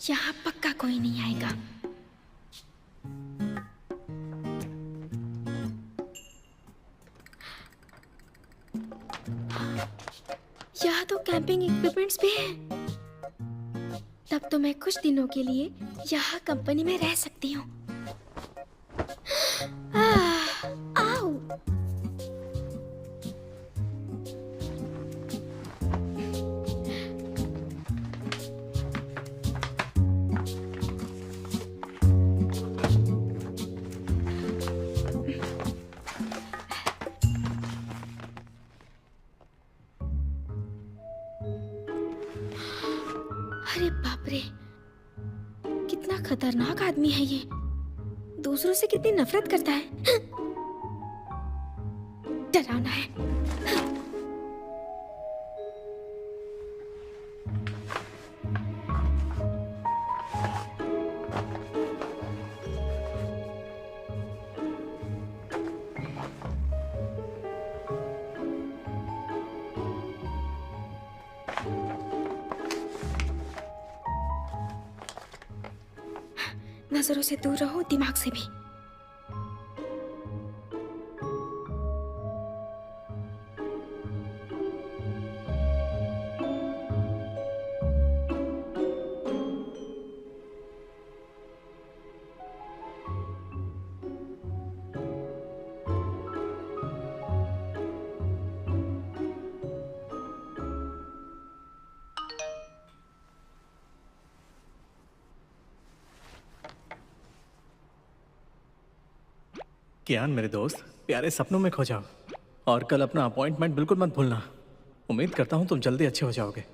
यहाँ पक्का कोई नहीं आएगा। यहाँ तो कैंपिंग इक्विपमेंट्स भी हैं। तब तो मैं कुछ दिनों के लिए यहाँ कंपनी में रह सकती हूँ। आओ। अरे बाप रे, कितना खतरनाक आदमी है ये। दूसरों से कितनी नफरत करता है। डरावना है। नजरों से दूर रहो, दिमाग से भी। कियान मेरे दोस्त, प्यारे सपनों में खो जाओ और कल अपना अपॉइंटमेंट बिल्कुल मत भूलना। उम्मीद करता हूँ तुम जल्दी अच्छे हो जाओगे।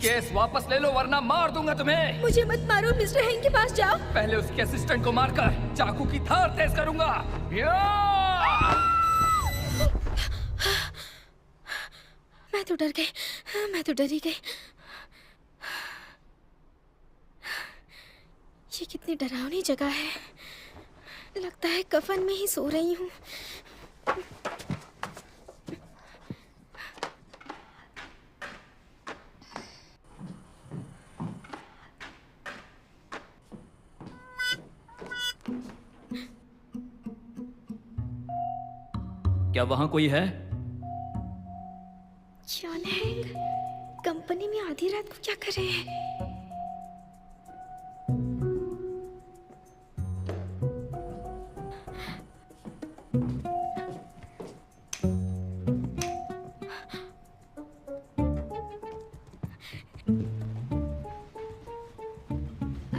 केस वापस ले लो वरना मार दूंगा तुम्हें। मुझे मत मारो, मिस्टर हेंग के पास जाओ। पहले उसके असिस्टेंट को मारकर चाकू की धार तेज करूंगा। मैं तो डर गई, मैं तो डरी गई। ये कितनी डरावनी जगह है। लगता है कफन में ही सो रही हूँ। क्या वहां कोई है? जॉन हेंग कंपनी में आधी रात को क्या कर रहे हैं?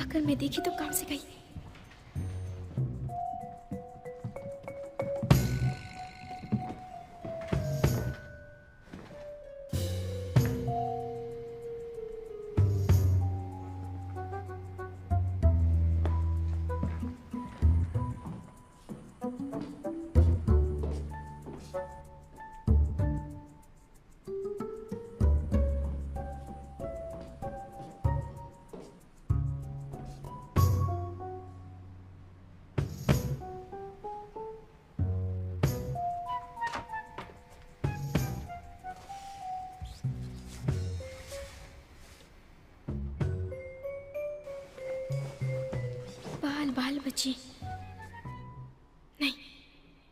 अगर मैं देखी तो काम से गई। जी। नहीं,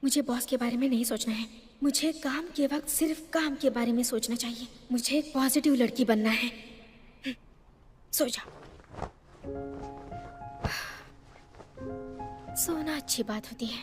मुझे बॉस के बारे में नहीं सोचना है। मुझे काम के वक्त सिर्फ काम के बारे में सोचना चाहिए। मुझे एक पॉजिटिव लड़की बनना है। सो जाओ। सोना अच्छी बात होती है।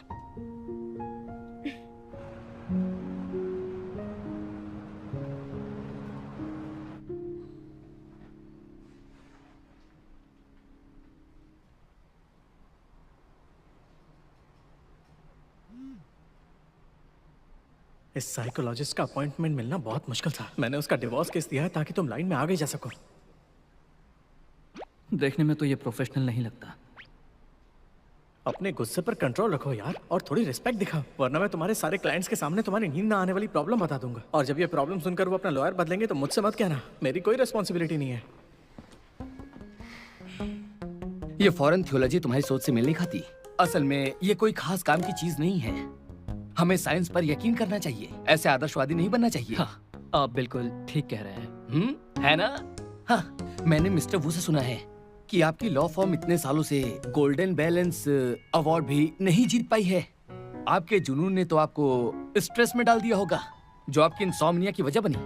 इस साइकोलॉजिस्ट का अपॉइंटमेंट मिलना बहुत मुश्किल था। मैंने उसका डिवोर्स केस दिया है ताकि तुम लाइन में आगे जा सको। देखने में तो ये प्रोफेशनल नहीं लगता। अपने गुस्से पर कंट्रोल रखो यार, और थोड़ी रिस्पेक्ट दिखाओ, वरना मैं तुम्हारे सारे क्लाइंट्स के सामने तुम्हारी नींद ना आने वाली प्रॉब्लम बता दूंगा। और जब ये प्रॉब्लम सुनकर वो अपना लॉयर बदलेंगे तो मुझसे मत कहना, मेरी कोई रिस्पॉन्सिबिलिटी नहीं है। ये फॉरेन थियोलॉजी तुम्हारी सोच से मेल नहीं खाती। असल में ये कोई खास काम की चीज नहीं है। हमें साइंस पर यकीन करना चाहिए। ऐसे आदर्शवादी नहीं बनना चाहिए। हाँ, आप बिल्कुल ठीक कह रहे हैं। है ना? हाँ, मैंने मिस्टर वू से सुना है कि आपकी लॉ फॉर्म इतने सालों से गोल्डन बैलेंस अवार्ड भी नहीं जीत पाई है। आपके जुनून ने तो आपको स्ट्रेस में डाल दिया होगा, जो आपकी इंसोम्निया की वजह बनी।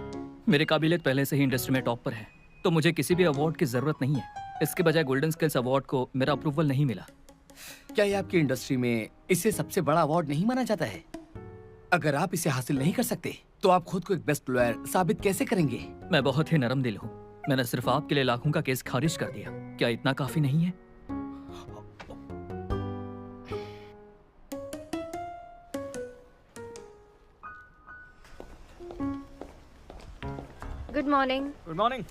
मेरी काबिलियत पहले से ही इंडस्ट्री में टॉप पर है, तो मुझे किसी भी अवार्ड की जरूरत नहीं है। इसके बजाय गोल्डन स्किल्स अवार्ड को मेरा अप्रूवल नहीं मिला। क्या ये आपकी इंडस्ट्री में इसे सबसे बड़ा अवार्ड नहीं माना जाता है? अगर आप इसे हासिल नहीं कर सकते तो आप खुद को एक बेस्ट लॉयर साबित कैसे करेंगे? मैं बहुत ही नरम दिल हूँ। मैंने सिर्फ आपके लिए लाखों का केस खारिज कर दिया। क्या इतना काफी नहीं है? Good morning. Good morning.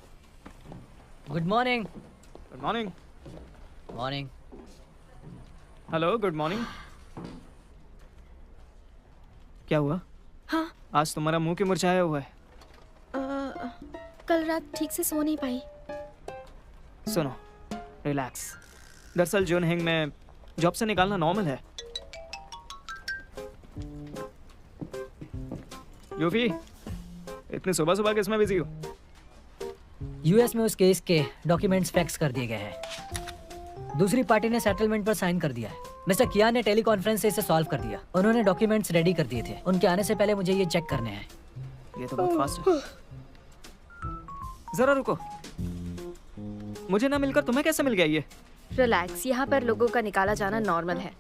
Good morning. Good morning. Morning. Hello, good morning. क्या हुआ? हाँ, आज तुम्हारा मुंह क्यों मुरझाया हुआ है? कल रात ठीक से सो नहीं पाई। सुनो, रिलैक्स। दरअसल जून हिंग में जॉब से निकालना नॉर्मल है। यूफी, इतनी सुबह सुबह किसमें बिजी हो? यूएस में उस केस के डॉक्यूमेंट्स फैक्स कर दिए गए हैं। दूसरी पार्टी ने सेटलमेंट पर साइन कर दिया है। मिस्टर कियान ने टेलीकॉन्फ्रेंस से इसे सॉल्व कर दिया। उन्होंने डॉक्यूमेंट्स रेडी कर दिए थे। उनके आने से पहले मुझे ये चेक करने हैं। ये तो बहुत फास्ट है। जरा रुको, मुझे ना मिलकर तुम्हें कैसे मिल गया ये? रिलैक्स, यहाँ पर लोगों का निकाला जाना नॉर्मल है।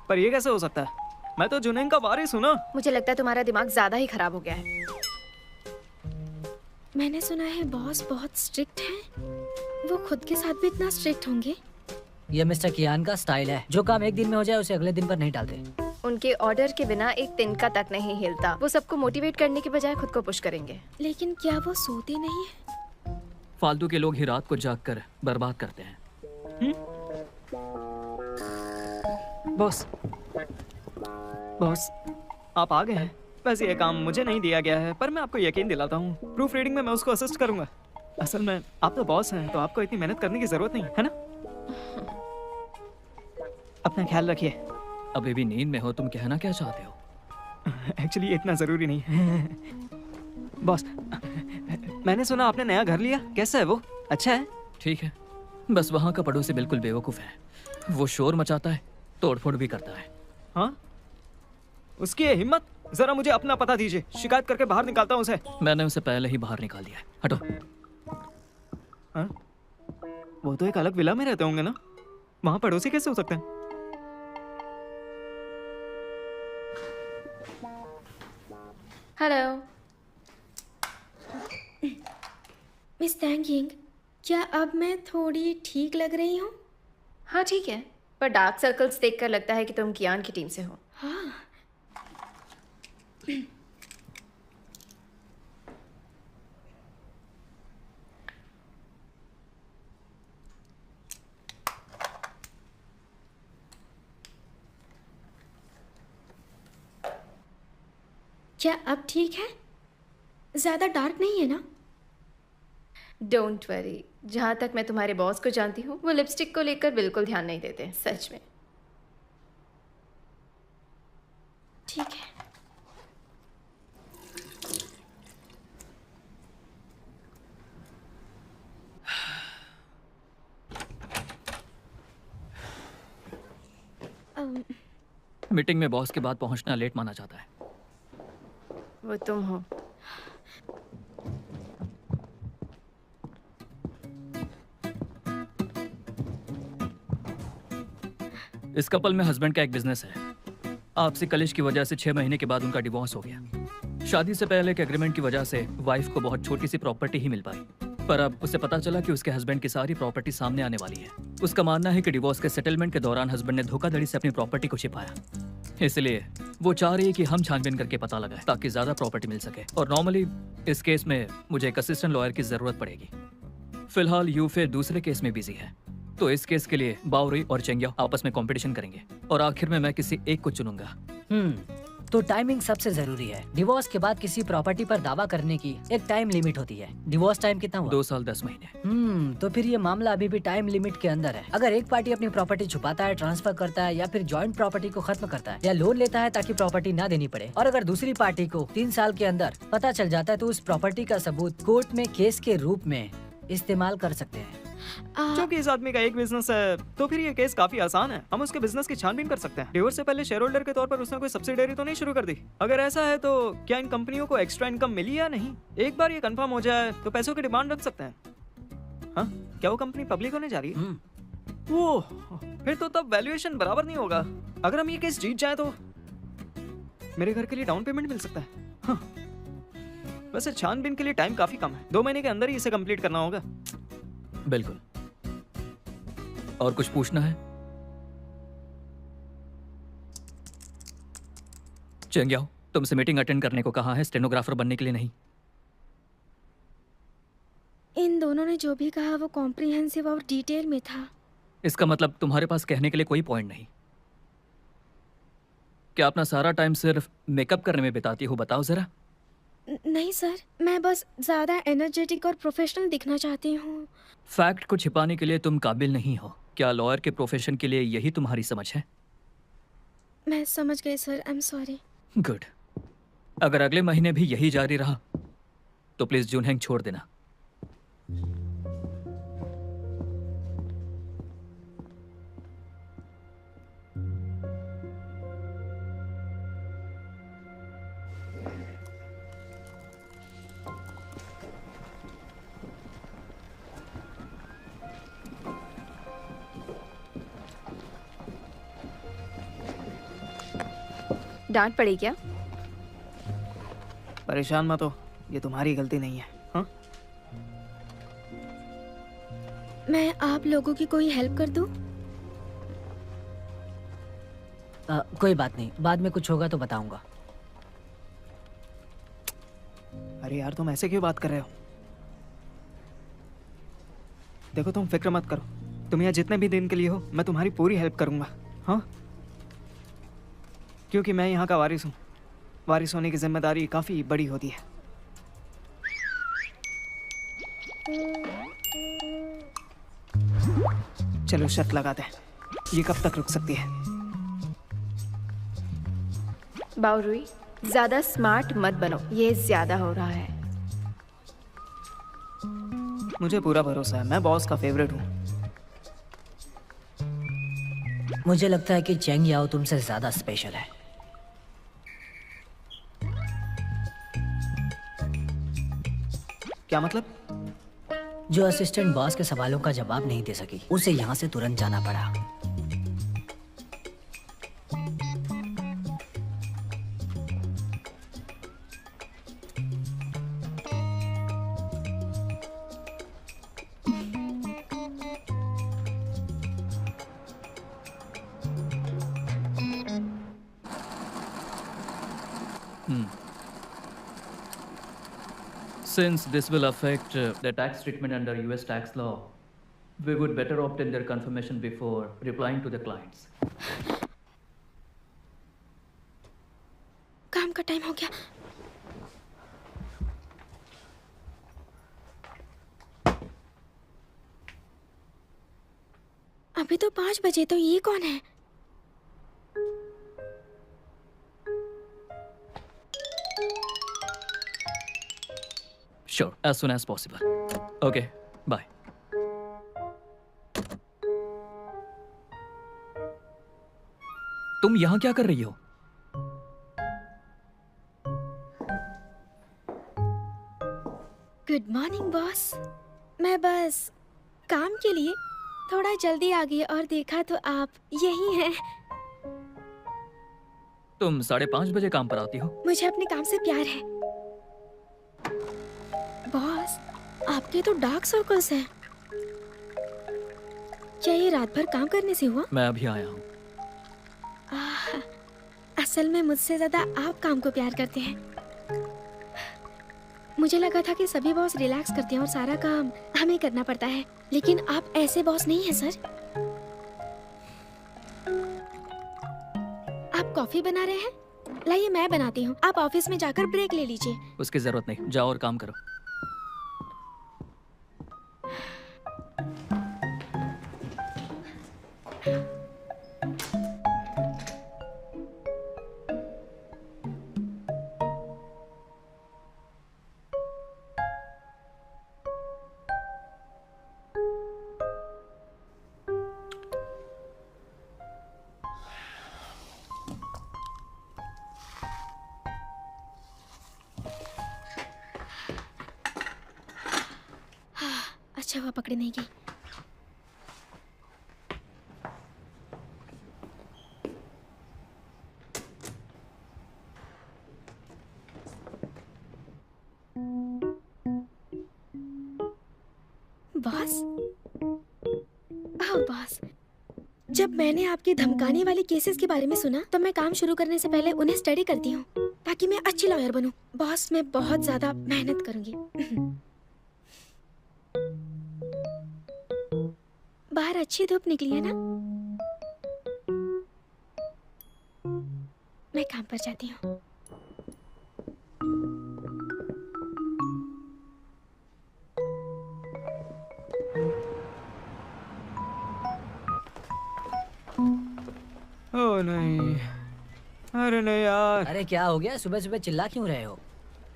पर ये कैसे हो सकता है? मैं तो जुनैन का वारिस हूँ ना। मुझे लगता है तुम्हारा दिमाग ज्यादा ही खराब हो गया है। मैंने सुना है बॉस बहुत स्ट्रिक्ट हैं। वो खुद के साथ भी इतना स्ट्रिक्ट होंगे? ये मिस्टर कियान का स्टाइल है। जो काम एक दिन में हो जाए उसे अगले दिन पर नहीं डालते। उनके ऑर्डर के बिना एक तिनका तक नहीं हिलता। वो सबको मोटिवेट करने के बजाय खुद को पुश करेंगे। लेकिन क्या वो सोते नहीं है? फालतू के लोग ही रात को जाग कर बर्बाद करते हैं। बॉस, बॉस, आप आ गए हैं। वैसे ये काम मुझे नहीं दिया गया है, पर मैं आपको यकीन दिलाता हूँ, प्रूफ रीडिंग में मैं उसको असिस्ट करूंगा। असल में आप तो बॉस हैं, तो आपको इतनी मेहनत करने की जरूरत नहीं है ना? अपना ख्याल रखिए। अभी भी नींद में हो, तुम कहना क्या चाहते हो? एक्चुअली इतना जरूरी नहीं है। बॉस, मैंने सुना आपने नया घर लिया। कैसा है वो? अच्छा है? ठीक है, बस वहाँ का पड़ोसी बिल्कुल बेवकूफ है। वो शोर मचाता है, तोड़फोड़ भी करता है। हाँ, उसकी ये हिम्मत। जरा मुझे अपना पता दीजिए, शिकायत करके बाहर निकालता हूँ उसे। मैंने उसे पहले ही बाहर निकाल दिया है। हटो। हाँ? वो तो एक अलग विला में रहते होंगे ना? वहाँ पड़ोसी कैसे हो सकते हैं? हेलो मिस टैंग यिंग, क्या अब मैं थोड़ी ठीक लग रही हूँ? हाँ ठीक है, पर डार्क सर्कल्स देखकर लगता है कि तुम कियान की टीम से हो। हाँ। क्या अब ठीक है? ज्यादा डार्क नहीं है ना? डोंट वरी, जहाँ तक मैं तुम्हारे बॉस को जानती हूँ, वो लिपस्टिक को लेकर बिल्कुल ध्यान नहीं देते। सच में। ठीक है। मीटिंग में बॉस के बाद पहुंचना लेट माना जाता है। वो तुम हो। इस कपल में हस्बैंड का एक बिजनेस है। आपसी कलिश की वजह से 6 महीने के बाद उनका डिवोर्स हो गया। शादी से पहले के एग्रीमेंट की वजह से वाइफ को बहुत छोटी सी प्रॉपर्टी ही मिल पाई, पर अब उसे पता चला कि उसके हस्बैंड की सारी प्रॉपर्टी सामने आने वाली है। उसका मानना है कि डिवोर्स के सेटलमेंट के दौरान हस्बैंड ने धोखाधड़ी से अपनी प्रॉपर्टी को छिपाया, इसलिए वो चाह रही है कि हम छानबीन करके पता लगाएं ताकि ज्यादा प्रॉपर्टी मिल सके। और नॉर्मली इस केस में मुझे एक असिस्टेंट लॉयर की जरूरत पड़ेगी। फिलहाल यूफे दूसरे केस में बिजी है, तो इस केस के लिए बाउरी और चेंगिया आपस में कंपटीशन करेंगे और आखिर में मैं किसी एक को चुनूंगा। तो टाइमिंग सबसे जरूरी है। डिवोर्स के बाद किसी प्रॉपर्टी पर दावा करने की एक टाइम लिमिट होती है। डिवोर्स टाइम कितना हुआ? 2 साल 10 महीने। तो फिर ये मामला अभी भी टाइम लिमिट के अंदर है। अगर एक पार्टी अपनी प्रॉपर्टी छुपाता है, ट्रांसफर करता है या फिर जॉइंट प्रॉपर्टी को खत्म करता है या लोन लेता है ताकि प्रॉपर्टी ना देनी पड़े, और अगर दूसरी पार्टी को 3 साल के अंदर पता चल जाता है, तो उस प्रॉपर्टी का सबूत कोर्ट में केस के रूप में इस्तेमाल कर सकते हैं। क्योंकि इस आदमी का एक बिजनेस है, तो फिर ये केस काफी आसान है। हम उसके बिजनेस की छानबीन कर सकते हैं। डिवोर्स से पहले शेयर होल्डर के तौर पर उसने कोई सब्सिडियरी तो नहीं शुरू कर दी? अगर ऐसा है तो क्या इन कंपनियों को एक्स्ट्रा इनकम मिली या नहीं? एक बार ये कंफर्म हो जाए तो पैसों की डिमांड रख सकते हैं। हाँ, क्या वो कंपनी पब्लिक होने जा रही है? वो फिर तो तब वैल्यूएशन बराबर नहीं होगा। अगर हम ये केस जीत जाए तो मेरे घर के लिए डाउन पेमेंट मिल सकता है। हाँ। वैसे छानबीन के लिए टाइम काफी कम है, 2 महीने के अंदर ही इसे कंप्लीट करना होगा। बिल्कुल। और कुछ पूछना है? चेंगियाओ, तुमसे मीटिंग अटेंड करने को कहा है, स्टेनोग्राफर बनने के लिए नहीं। इन दोनों ने जो भी कहा वो कॉम्प्रिहेंसिव और डिटेल में था। इसका मतलब तुम्हारे पास कहने के लिए कोई पॉइंट नहीं। क्या अपना सारा टाइम सिर्फ मेकअप करने में बिताती हो? बताओ जरा। नहीं सर, मैं बस ज़्यादा एनर्जेटिक और प्रोफेशनल दिखना चाहती हूँ। फैक्ट को छिपाने के लिए तुम काबिल नहीं हो। क्या लॉयर के प्रोफेशन के लिए यही तुम्हारी समझ है? मैं समझ गई sir, I am sorry. Good. अगर अगले महीने भी यही जारी रहा तो प्लीज जूनहेंग छोड़ देना। डांट पड़ी क्या? परेशान मत हो, ये तुम्हारी गलती नहीं है। हाँ? मैं आप लोगों की कोई हेल्प कर दूँ? कोई बात नहीं, बाद में कुछ होगा तो बताऊंगा। अरे यार, तुम ऐसे क्यों बात कर रहे हो? देखो, तुम फिक्र मत करो। तुम यहाँ जितने भी दिन के लिए हो, मैं तुम्हारी पूरी हेल्प करूंगा। हाँ, क्योंकि मैं यहाँ का वारिस हूँ। वारिस होने की जिम्मेदारी काफी बड़ी होती है। चलो शर्त लगाते हैं, ये कब तक रुक सकती है? बाउरुई, ज्यादा स्मार्ट मत बनो, ये ज्यादा हो रहा है। मुझे पूरा भरोसा है, मैं बॉस का फेवरेट हूँ। मुझे लगता है कि चेंग याओ तुमसे ज्यादा स्पेशल है। क्या मतलब? जो असिस्टेंट बॉस के सवालों का जवाब नहीं दे सकी, उसे यहाँ से तुरंत जाना पड़ा। Since this will affect the tax treatment under US tax law, we would better obtain their confirmation before replying to the clients. काम का टाइम हो गया। अभी तो 5 बजे, तो ये कौन है? Sure, as soon as possible. Okay, bye. तुम यहाँ क्या कर रही हो? Good morning boss. मैं बस काम के लिए थोड़ा जल्दी आ गई और देखा तो आप यही हैं। तुम 5:30 बजे काम पर आती हो? मुझे अपने काम से प्यार है। बॉस, आपके तो डार्क सर्कल्स हैं। क्या ये रात भर काम करने से हुआ? मैं अभी आया हूँ। असल में मुझसे ज्यादा आप काम को प्यार करते हैं। मुझे लगा था कि सभी बॉस रिलैक्स करते हैं और सारा काम हमें करना पड़ता है, लेकिन आप ऐसे बॉस नहीं हैं सर। आप कॉफी बना रहे हैं? लाइए मैं बनाती हूँ। आप ऑफिस में जाकर ब्रेक ले लीजिए। उसकी जरूरत नहीं, जाओ और काम करो। अच्छा हुआ पकड़े नहीं गई। बॉस, बॉस, जब मैंने आपकी धमकाने वाली केसेस के बारे में सुना तो मैं काम शुरू करने से पहले उन्हें स्टडी करती हूँ ताकि मैं अच्छी लॉयर बनूं। बॉस, मैं बहुत ज्यादा मेहनत करूंगी। बाहर अच्छी धूप निकली है ना? मैं काम पर जाती हूँ। ओह नहीं, अरे नहीं यार। अरे क्या हो गया? सुबह सुबह चिल्ला क्यों रहे हो?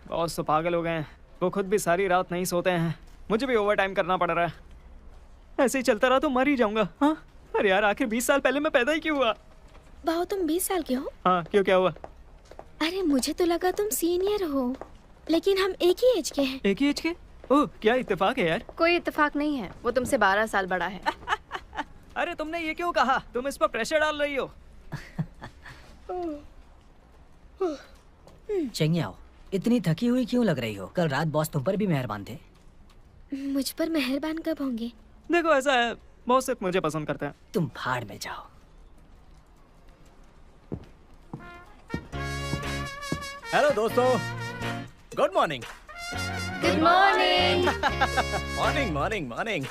बॉस तो पागल हो गए हैं। वो खुद भी सारी रात नहीं सोते हैं। मुझे भी ओवर टाइम करना पड़ रहा है। ऐसे ही चलता रहा तो मर ही जाऊंगा। हाँ, अरे यार, आखिर 20 साल पहले मैं पैदा ही क्यों हुआ? बाबू, तुम 20 साल के हो? हाँ, क्यों, क्या हुआ? अरे मुझे तो लगा तुम सीनियर हो, लेकिन हम एक ही एज के हैं। एक ही एज के? ओह, क्या इत्तेफाक है यार। कोई इत्तेफाक नहीं है, वो तुमसे 12 साल बड़ा है। अरे तुमने ये क्यों कहा? तुम इस पर प्रेशर डाल रही हो। चेंगियाओ, इतनी थकी हुई क्यों लग रही हो? कल रात बॉस तुम पर भी मेहरबान थे। मुझ पर मेहरबान कब होंगे? देखो, ऐसा है, बॉस सिर्फ मुझे पसंद करते हैं। तुम भाड़ में जाओ। हेलो दोस्तों, good morning. Good morning. Morning morning morning.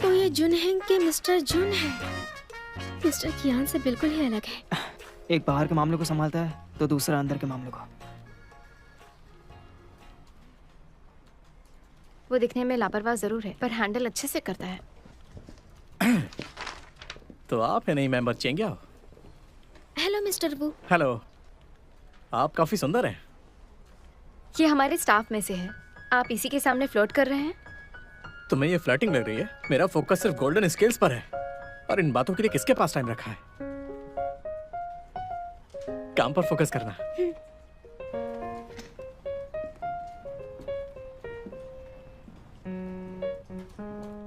तो ये जुनहेंग के मिस्टर जुन है। मिस्टर कियान से बिल्कुल ही अलग है। एक बाहर के मामले को संभालता है तो दूसरा अंदर के मामले को। वो दिखने में लापरवाह जरूर है, पर हैंडल अच्छे से करता है। तो आप है नहीं मेंबर चेंगे? हेलो मिस्टर वू। हेलो, आप काफी सुंदर हैं। ये हमारे स्टाफ में से है। आप इसी के सामने फ्लोट कर रहे हैं? तुम्हें ये फ्लर्टिंग लग रही है? मेरा फोकस सिर्फ गोल्डन स्किल्स पर है, और इन बातों के लिए किसके पास टाइम रखा है? काम पर फोकस करना।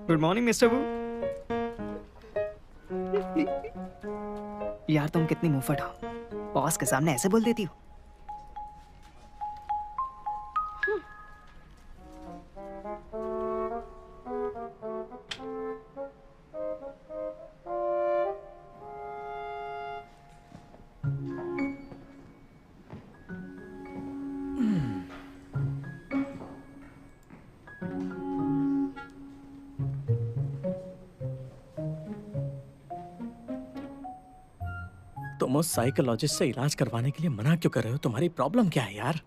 गुड मॉर्निंग मिस्टर वू। यार, तुम कितनी मुंहफट हो। बॉस के सामने ऐसे बोल देती हो। तुम उस साइकोलॉजिस्ट से इलाज करवाने के लिए मना क्यों कर रहे हो? तुम्हारी प्रॉब्लम क्या है यार?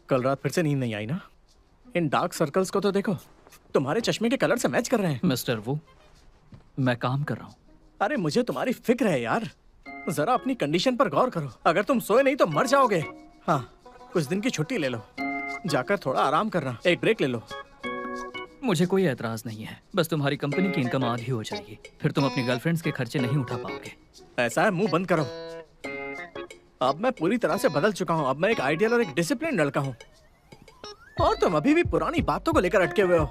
कल रात फिर से नींद नहीं आई ना? इन डार्क सर्कल्स को तो देखो, तुम्हारे चश्मे के कलर से मैच कर रहे हैं। मिस्टर वू, मैं काम कर रहा हूँ। अरे मुझे तुम्हारी फिक्र है यार। जरा अपनी कंडीशन पर गौर करो। अगर तुम सोए नहीं तो मर जाओगे। हाँ, कुछ दिन की छुट्टी ले लो। जाकर थोड़ा आराम करना, एक ब्रेक ले लो। मुझे कोई एतराज नहीं है, बस तुम्हारी कंपनी की इनकम आधी हो जाएगी, फिर तुम अपनी गर्लफ्रेंड्स के खर्चे नहीं उठा पाओगे। ऐसा है, मुंह बंद करो। अब मैं पूरी तरह से बदल चुका हूँ। अब मैं एक आइडियल और एक डिसिप्लिन लड़का हूँ, और तुम अभी भी पुरानी बातों को लेकर अटके हुए हो।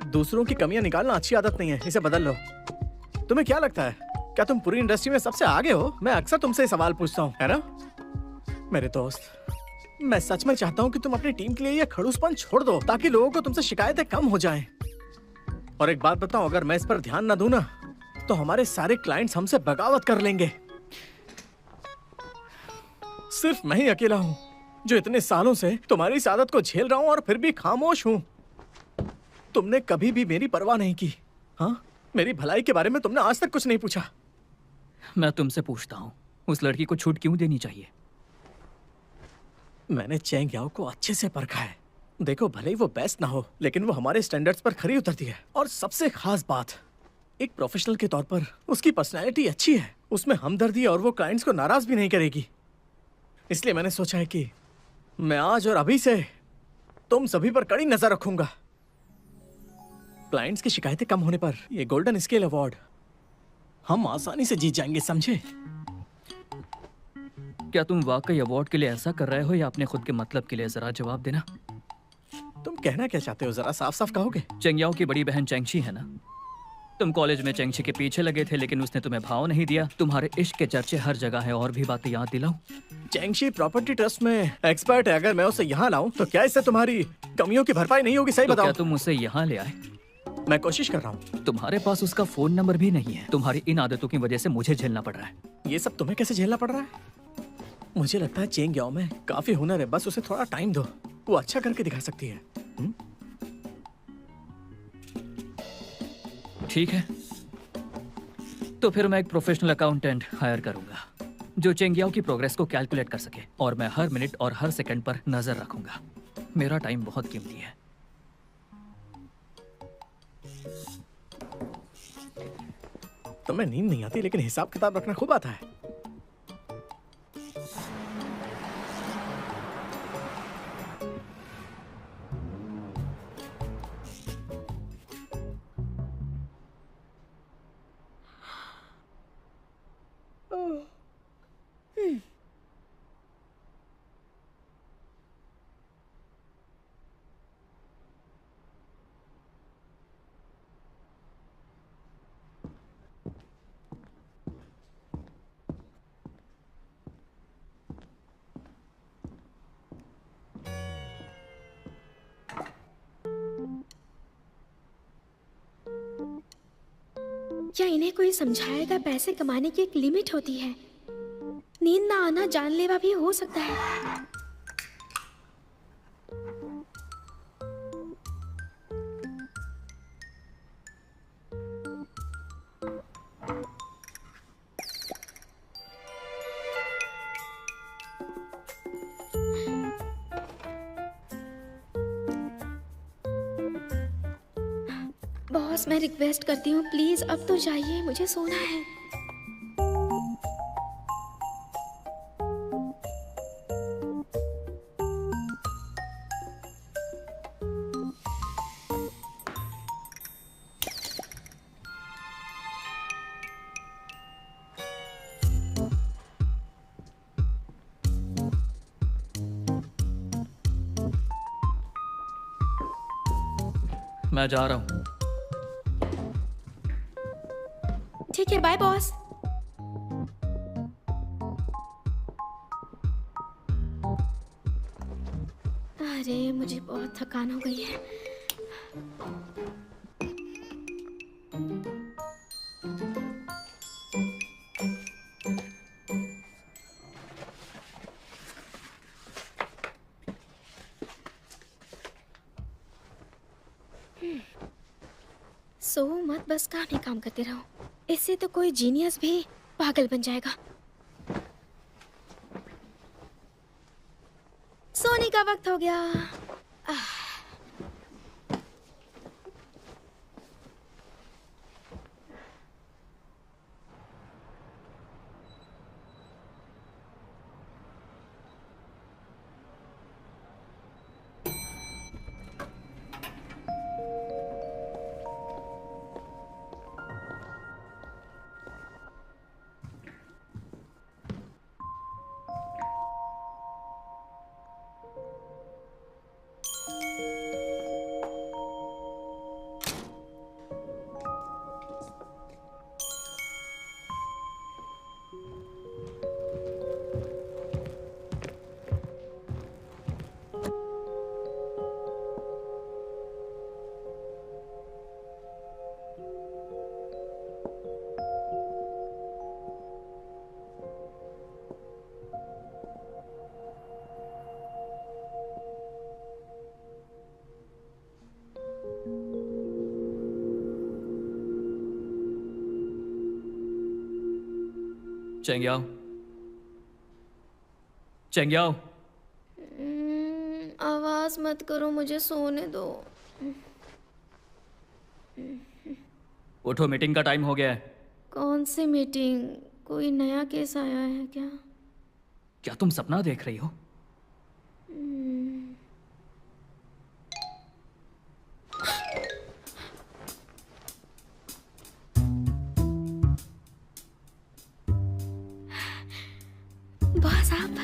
दूसरों की कमियां निकालना अच्छी आदत नहीं है, इसे बदल लो। तुम्हें क्या लगता है, क्या तुम पूरी इंडस्ट्री में सबसे आगे हो? मैं अक्सर तुमसे ये सवाल पूछता हूँ, है ना मेरे दोस्त? मैं सच में चाहता हूँ कि तुम अपनी टीम के लिए ये खड़ूसपन छोड़ दो, ताकि लोगों को तुमसे शिकायतें कम हो जाएं। और एक बात बताऊं, अगर मैं इस पर ध्यान ना दूं ना, तो हमारे सारे क्लाइंट्स हमसे बगावत कर लेंगे। सिर्फ मैं ही अकेला हूं जो इतने सालों से तुम्हारी इस आदत को झेल रहा हूं, और फिर भी खामोश हूं। तुमने कभी भी मेरी परवाह नहीं की। हाँ, मेरी भलाई के बारे में तुमने आज तक कुछ नहीं पूछा। मैं तुमसे पूछता हूँ, उस लड़की को छूट क्यों देनी चाहिए? मैंने चेंग याओ को अच्छे से परखा है। देखो, भले ही वो बेस्ट ना हो, लेकिन वो हमारे स्टैंडर्ड्स पर खरी उतरती है। और सबसे खास बात, एक प्रोफेशनल के तौर पर उसकी पर्सनैलिटी अच्छी है। उसमें हमदर्दी है, और वो क्लाइंट्स को नाराज भी नहीं करेगी। इसलिए मैंने सोचा है कि मैं आज और अभी से तुम सभी पर कड़ी नजर रखूंगा। क्लाइंट्स की शिकायतें कम होने पर ये गोल्डन स्केल अवार्ड हम आसानी से जीत जाएंगे, समझे? क्या तुम वाकई अवार्ड के लिए ऐसा कर रहे हो, या अपने खुद के मतलब के लिए? जरा जवाब देना। तुम कहना क्या चाहते हो, जरा साफ साफ कहोगे? चेंगयाओ की बड़ी बहन चेंगशी है ना? तुम कॉलेज में चेंगशी के पीछे लगे थे, लेकिन उसने तुम्हें भाव नहीं दिया। तुम्हारे इश्क के चर्चे हर जगह है, और भी बातें याद दिलाऊं? चेंगशी प्रॉपर्टी ट्रस्ट में एक्सपर्ट है। अगर मैं उसे यहाँ लाऊं तो क्या इससे तुम्हारी कमियों की भरपाई नहीं होगी? सही तो बताओ। क्या तुम उसे यहाँ ले आए? मैं कोशिश कर रहा हूँ। तुम्हारे पास उसका फोन नंबर भी नहीं है। तुम्हारी इन आदतों की वजह से मुझे झेलना पड़ रहा है। ये सब तुम्हें कैसे झेलना पड़ रहा है? मुझे लगता है चेंग याओ में काफी हुनर है, बस उसे थोड़ा टाइम दो, वो अच्छा करके दिखा सकती है। ठीक है, तो फिर मैं एक प्रोफेशनल अकाउंटेंट हायर करूंगा जो चेंगयाओ की प्रोग्रेस को कैलकुलेट कर सके, और मैं हर मिनट और हर सेकंड पर नजर रखूंगा। मेरा टाइम बहुत कीमती है। तुम्हें नींद नहीं आती, लेकिन हिसाब किताब रखना खूब आता है। क्या इन्हें कोई समझाएगा? पैसे कमाने की एक लिमिट होती है। नींद ना आना जानलेवा भी हो सकता है। बॉस, मैं रिक्वेस्ट करती हूँ, प्लीज अब तो जाइए, मुझे सोना है। मैं जा रहा हूँ। ठीक है, बाय बॉस। अरे, मुझे बहुत थकान हो गई है। सो मत, बस काम ही काम करते रहो। इससे तो कोई जीनियस भी पागल बन जाएगा। सोने का वक्त हो गया। चेंग्याओ, चेंग्याओ, आवाज मत करो, मुझे सोने दो। उठो, मीटिंग का टाइम हो गया है। कौन सी मीटिंग? कोई नया केस आया है क्या? क्या तुम सपना देख रही हो? बॉस आप,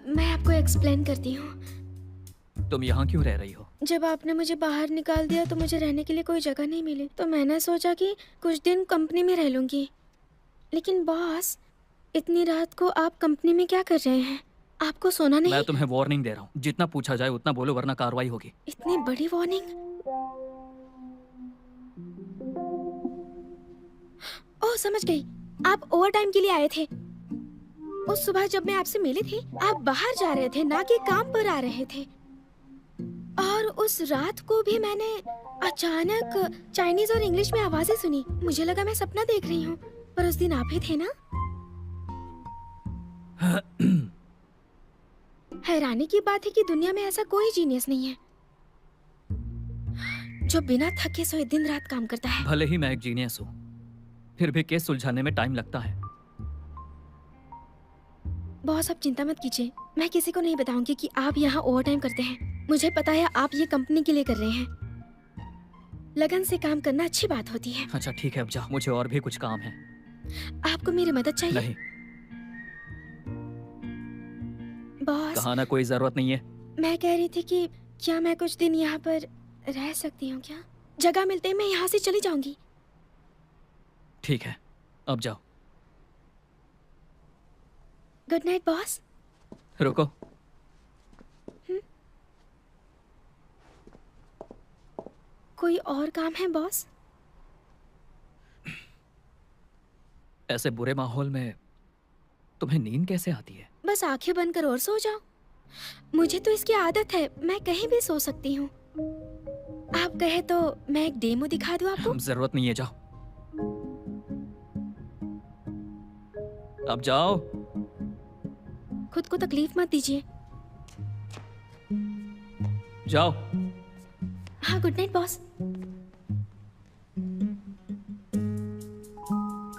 मैं आपको एक्सप्लेन करती हूँ। तुम यहाँ क्यों रह रही हो? जब आपने मुझे बाहर निकाल दिया तो मुझे रहने के लिए कोई जगह नहीं मिली, तो मैंने सोचा कि कुछ दिन कंपनी में रह लूंगी। लेकिन बॉस, इतनी रात को आप कंपनी में क्या कर रहे हैं? आपको सोना नहीं? मैं तुम्हें वार्निंग दे रहा हूँ, जितना पूछा जाए उतना बोलो वरना कार्रवाई होगी। इतनी बड़ी वार्निंग? ओह, समझ गई। आप ओवर टाइम के लिए आए थे। उस सुबह जब मैं आपसे मिली थी, आप बाहर जा रहे थे, ना कि काम पर आ रहे थे। और उस रात को भी मैंने अचानक चाइनीज और इंग्लिश में आवाजें सुनी। मुझे लगा मैं सपना देख रही हूँ, पर उस दिन आप ही थे ना? हैरानी की बात है कि दुनिया में ऐसा कोई जीनियस नहीं है जो बिना थके सोए दिन रात काम करता है। भले ही मैं एक जीनियस हूँ, फिर भी केस सुलझाने में टाइम लगता है। बॉस, आप चिंता मत कीजिए, मैं किसी को नहीं बताऊंगी कि आप यहाँ ओवर टाइम करते हैं। मुझे पता है आप ये कंपनी के लिए कर रहे हैं। लगन से काम करना अच्छी बात होती है। अच्छा ठीक है, अब जा, मुझे और भी कुछ काम है। आपको मेरी मदद चाहिए? नहीं, बॉस, कहा ना कोई जरूरत नहीं है। मैं कह रही थी कि क्या मैं कुछ दिन यहाँ पर रह सकती हूँ क्या? जगह मिलते ही मैं यहाँ से चली जाऊंगी। ठीक है, अब जाओ। Good night boss. रुको, कोई और काम है बॉस? ऐसे बुरे माहौल में तुम्हें नींद कैसे आती है? बस आंखें बंद कर और सो जाओ। मुझे तो इसकी आदत है, मैं कहीं भी सो सकती हूँ। आप कहे तो मैं एक डेमो दिखा दूँ आपको? जरूरत नहीं है, जाओ। अब जाओ। खुद को तकलीफ मत दीजिए। जाओ। हाँ, गुड नाइट बॉस।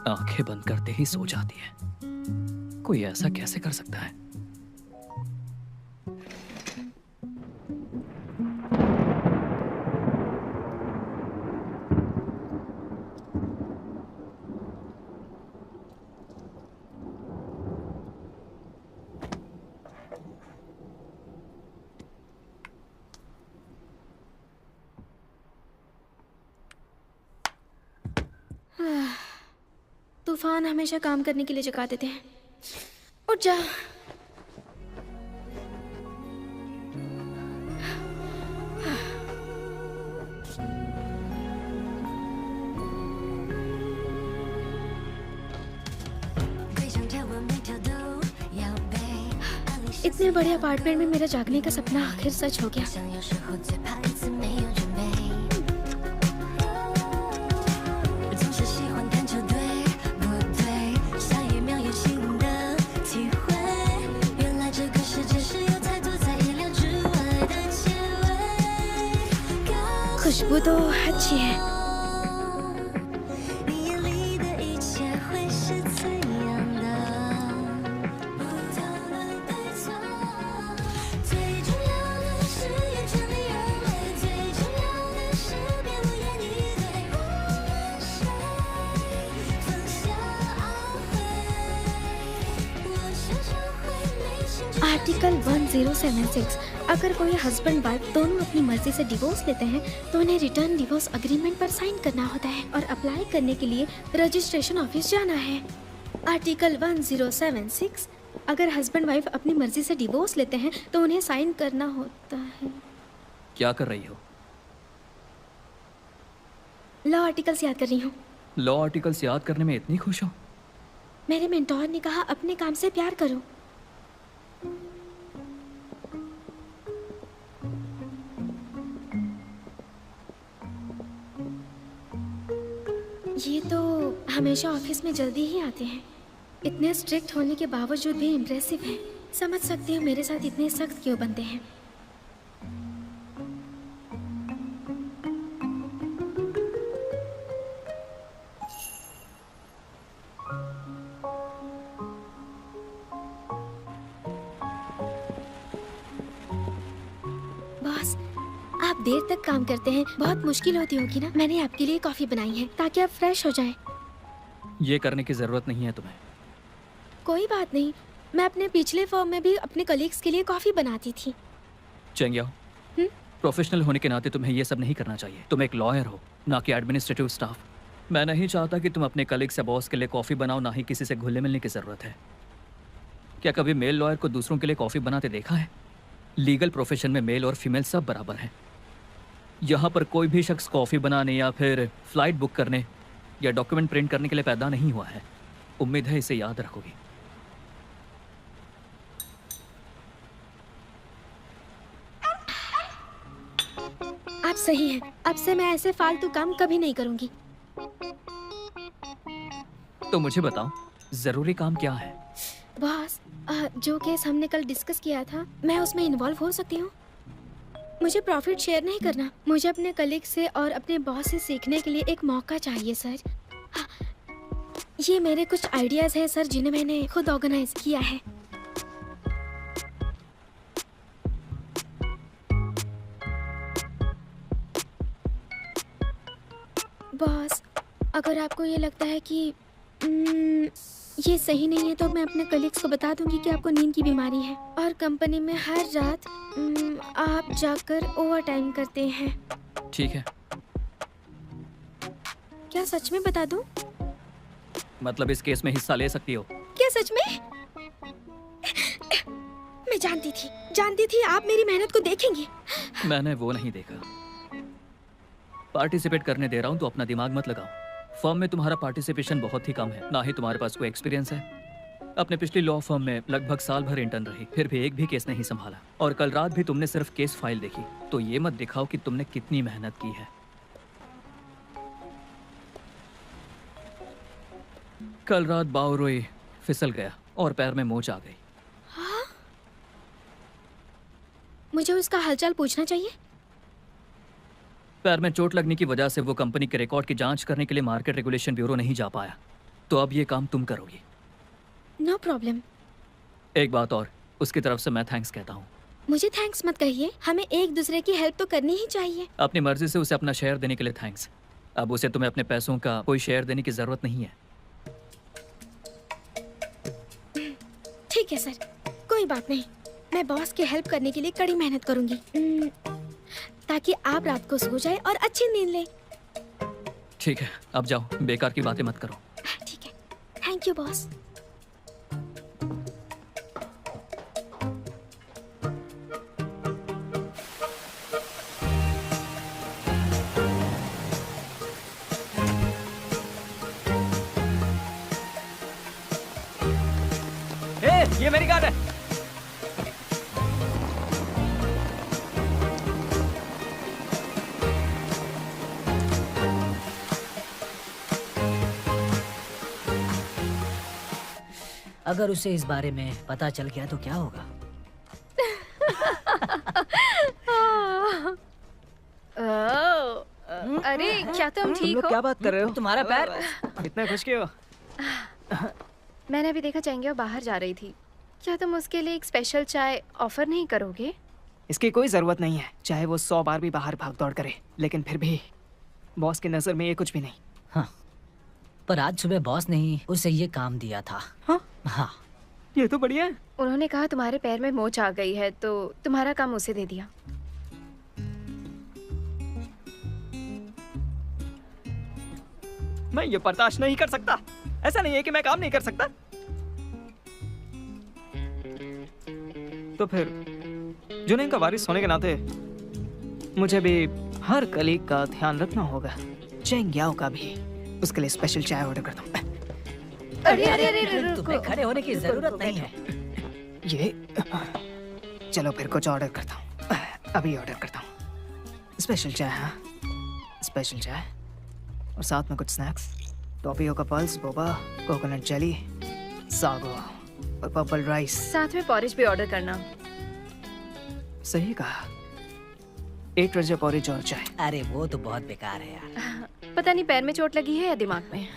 आंखें बंद करते ही सो जाती है। कोई ऐसा कैसे कर सकता है? तूफान हमेशा काम करने के लिए जगा देते हैं। उठ जा। इतने बड़े अपार्टमेंट में मेरा जागने का सपना आखिर सच हो गया। खुशबू तो अच्छी है। आर्टिकल 1076, अगर कोई हस्बैंड वाइफ दोनों अपनी मर्जी से डिवोर्स लेते हैं तो उन्हें रिटर्न डिवोर्स एग्रीमेंट पर साइन करना होता है और अप्लाई करने के लिए रजिस्ट्रेशन ऑफिस जाना है। आर्टिकल 1076, अगर हस्बैंड वाइफ अपनी मर्जी से डिवोर्स लेते हैं तो उन्हें साइन करना होता है। क्या कर रही हो? लॉ आर्टिकल्स याद कर रही हूँ। लॉ आर्टिकल्स याद करने में इतनी खुश हो? मेरे मेंटोर ने कहा अपने काम से प्यार करो। ये तो हमेशा ऑफिस में जल्दी ही आते हैं। इतने स्ट्रिक्ट होने के बावजूद भी इम्प्रेसिव हैं। समझ सकती हूँ मेरे साथ इतने सख्त क्यों बनते हैं। बॉस, आप देर तक काम करते हैं, बहुत मुश्किल होती होगी ना। मैंने आपके लिए कॉफी बनाई है ताकि आप फ्रेश हो जाएं। ये करने की जरूरत नहीं है तुम्हें। कोई बात नहीं, मैं अपने पिछले फर्म में भी अपने कलीग्स के लिए कॉफी बनाती थी। चेंगियाओ, प्रोफेशनल होने के नाते तुम्हें ये सब नहीं करना चाहिए। तुम एक लॉयर हो, ना कि एडमिनिस्ट्रेटिव स्टाफ। मैं नहीं चाहता कि तुम अपने कलीग्स या बॉस के लिए कॉफ़ी बनाओ, ना ही किसी से घुलने मिलने की ज़रूरत है। क्या कभी मेल लॉयर को दूसरों के लिए कॉफ़ी बनाते देखा है? लीगल प्रोफेशन में मेल और फीमेल सब बराबर हैं। यहाँ पर कोई भी शख्स कॉफ़ी बनाने या फिर फ्लाइट बुक करने या डॉक्यूमेंट प्रिंट करने के लिए पैदा नहीं हुआ है। उम्मीद है इसे याद रखोगी। आप सही हैं। अब से मैं ऐसे फालतू काम कभी नहीं करूंगी। तो मुझे बताओ, ज़रूरी काम क्या है? बॉस, जो केस हमने कल डिस्कस किया था, मैं उसमें इन्वॉल्व हो सकती हूँ? मुझे प्रॉफिट शेयर नहीं करना। मुझे अपने कलीग से और अपने बॉस से सीखने के लिए एक मौका चाहिए सर। ये मेरे कुछ आइडियाज हैं सर, जिन्हें मैंने खुद ऑर्गेनाइज किया है। बॉस, अगर आपको ये लगता है कि ये सही नहीं है तो मैं अपने कलीग्स को बता दूंगी कि आपको नींद की बीमारी है और कंपनी में हर रात आप जाकर ओवर टाइम करते हैं। ठीक है। क्या सच में बता दूं? मतलब इस केस में हिस्सा ले सकती हो? क्या सच में? मैं जानती थी आप मेरी मेहनत को देखेंगे। मैंने वो नहीं देखा। पार्टिसिपेट करने दे रहा हूँ तो अपना दिमाग मत लगाओ। फर्म में तुम्हारा पार्टिसिपेशन बहुत ही कम है, ना ही तुम्हारे पास कोई एक्सपीरियंस है। अपने पिछली लॉ फर्म में लगभग साल भर इंटर्न रही, फिर भी एक भी केस नहीं संभाला। और कल रात भी तुमने सिर्फ केस फाइल देखी, तो ये मत दिखाओ कि तुमने कितनी मेहनत की है। कल रात बावरोई फिसल गया और पैर में मोच आ गई। मुझे उसका हालचाल पूछना चाहिए। पैर में चोट लगने की वजह से वो कंपनी के रिकॉर्ड की जांच करने के लिए मार्केट रेगुलेशन ब्यूरो नहीं जा पाया, तो अब ये काम तुम करोगी। No problem. एक बात और, उसकी तरफ से मैं थैंक्स कहता हूँ। मुझे थैंक्स मत कहिए, हमें एक दूसरे की हेल्प तो करनी ही चाहिए। अपनी मर्जी से उसे अपना शेयर देने के लिए थैंक्स। अब उसे तुम्हें अपने पैसों का कोई शेयर देने की जरूरत नहीं है। ठीक है सर, कोई बात नहीं। मैं बॉस की हेल्प करने के लिए कड़ी मेहनत करूंगी, ताकि आप रात को सो जाए और अच्छी नींद लें। ठीक है, अब जाओ, बेकार की बातें मत करो। ठीक है, थैंक यू बॉस। ये मेरी कार है। अगर उसे इस बारे में पता चल गया तो क्या होगा? अरे क्या तुम ठीक हो? क्या बात कर रहे हो? तुम्हारा पैर। इतने खुश क्यों? मैंने अभी देखा चेंगिया बाहर जा रही थी। क्या तुम उसके लिए एक स्पेशल चाय ऑफर नहीं करोगे? इसकी कोई जरूरत नहीं है, चाहे वो 100 बार भी बाहर भाग दौड़ करे, लेकिन फिर भी बॉस की नजर में ये कुछ भी नहीं। हाँ, पर आज सुबह बॉस ने ही उसे ये काम दिया था। हाँ? हाँ। ये तो बढ़िया है। उन्होंने कहा तुम्हारे पैर में मोच आ गई है तो तुम्हारा काम उसे दे दिया। मैं ये बर्दाश्त नहीं कर सकता। ऐसा नहीं है कि मैं काम नहीं कर सकता। तो फिर जुनैन का वारिस होने के नाते मुझे भी हर कलीग का ध्यान रखना होगा। चेंगियाओ का भी। उसके लिए स्पेशल चाय ऑर्डर करता हूँ। अरे अरे अरे तुम्हें खड़े होने की जरूरत नहीं है। ये चलो फिर कुछ ऑर्डर करता हूँ। अभी ऑर्डर करता हूँ। स्पेशल चाय। हाँ, स्पेशल चाय और साथ में कुछ स्नैक्स। टॉपियो का pulse, Boba, coconut jelly, sago और पर्पल राइस। साथ में पॉरेज भी ऑर्डर करना। सही कहा। 8 रजा पॉरेज और चाय। अरे वो तो बहुत बेकार है यार। पता नहीं पैर में चोट लगी है या दिमाग में।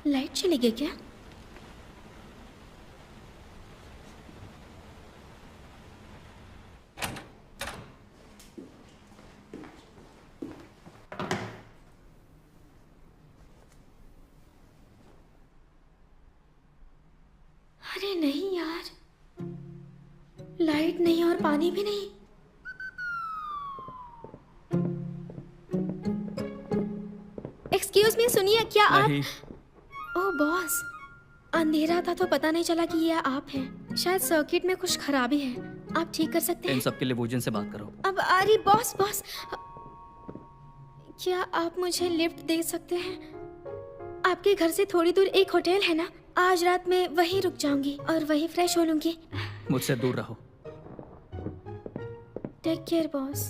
लाइट चली गई क्या? अरे नहीं यार, लाइट नहीं और पानी भी नहीं। एक्सक्यूज मी, सुनिए, क्या आप... नहीं, ओह बॉस, अंधेरा था तो पता नहीं चला कि ये आप हैं। शायद सर्किट में कुछ खराबी है, आप ठीक कर सकते इन हैं? सब के लिए वूजन से बात करो। अब अरे बॉस बॉस, क्या आप मुझे लिफ्ट दे सकते हैं? आपके घर से थोड़ी दूर एक होटल है ना, आज रात में वहीं रुक जाऊंगी और वहीं फ्रेश हो लूंगी। मुझसे दूर रहो। Take care boss.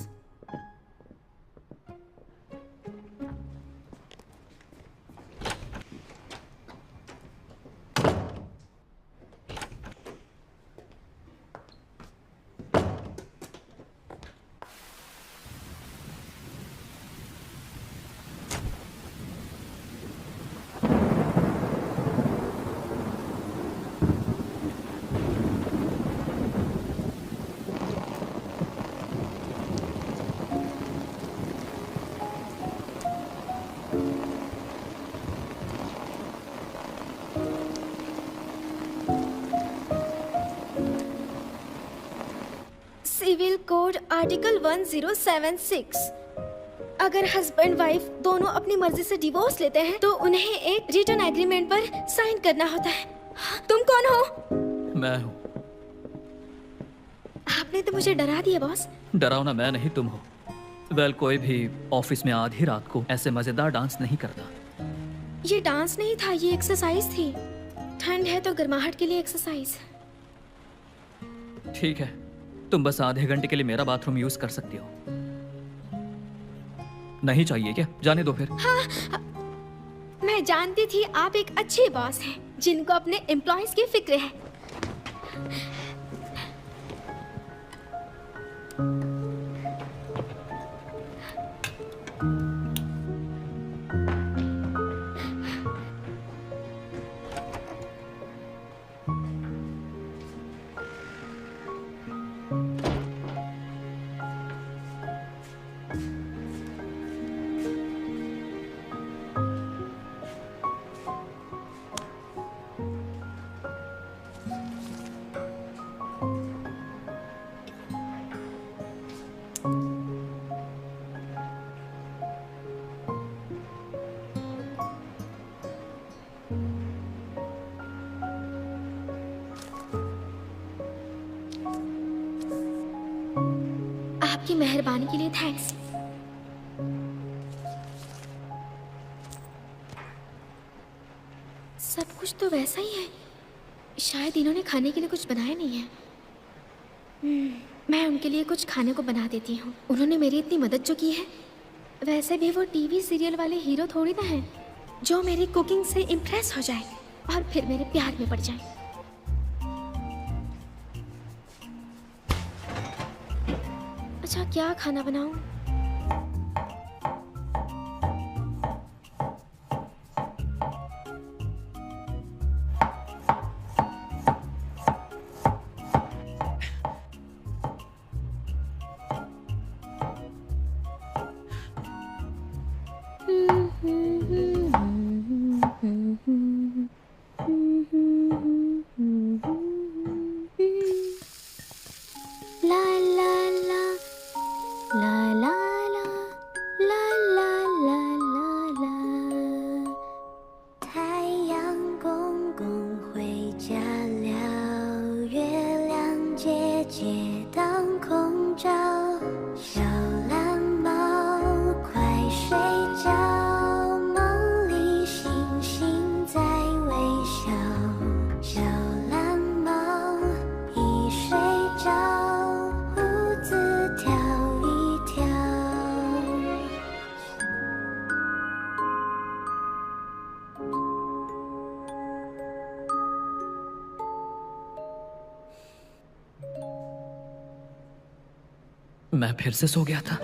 Civil code article 1076, अगर हस्बैंड वाइफ दोनों अपनी मर्जी से डिवोर्स लेते हैं तो उन्हें एक रिटर्न एग्रीमेंट पर साइन करना होता है। तुम कौन हो? मैं हूँ। आपने तो मुझे डरा दिया बॉस। डरावना मैं नहीं, तुम हो। वेल, कोई भी ऑफिस में आधी रात को ऐसे मजेदार डांस नहीं करता। ये डांस नहीं था, ये एक्सरसाइज थी। ठंड है तो गर्माहट के लिए एक्सरसाइज। ठीक है, तुम बस आधे घंटे के लिए मेरा बाथरूम यूज कर सकती हो। नहीं चाहिए क्या? जाने दो फिर। मैं जानती थी आप एक अच्छे बॉस हैं जिनको अपने एम्प्लॉयज की फिक्र है। आपकी मेहरबानी के लिए थैंक्स। सब कुछ तो वैसा ही है, शायद इन्होंने खाने के लिए कुछ बनाया नहीं है। मैं उनके लिए कुछ खाने को बना देती हूँ। उन्होंने मेरी इतनी मदद जो की है। वैसे भी वो टीवी सीरियल वाले हीरो थोड़ी ना हैं जो मेरी कुकिंग से इम्प्रेस हो जाए और फिर मेरे प्यार में पड़ जाए। अच्छा, क्या खाना बनाऊं? ला ला ला ला ला मैं फिर से सो गया था।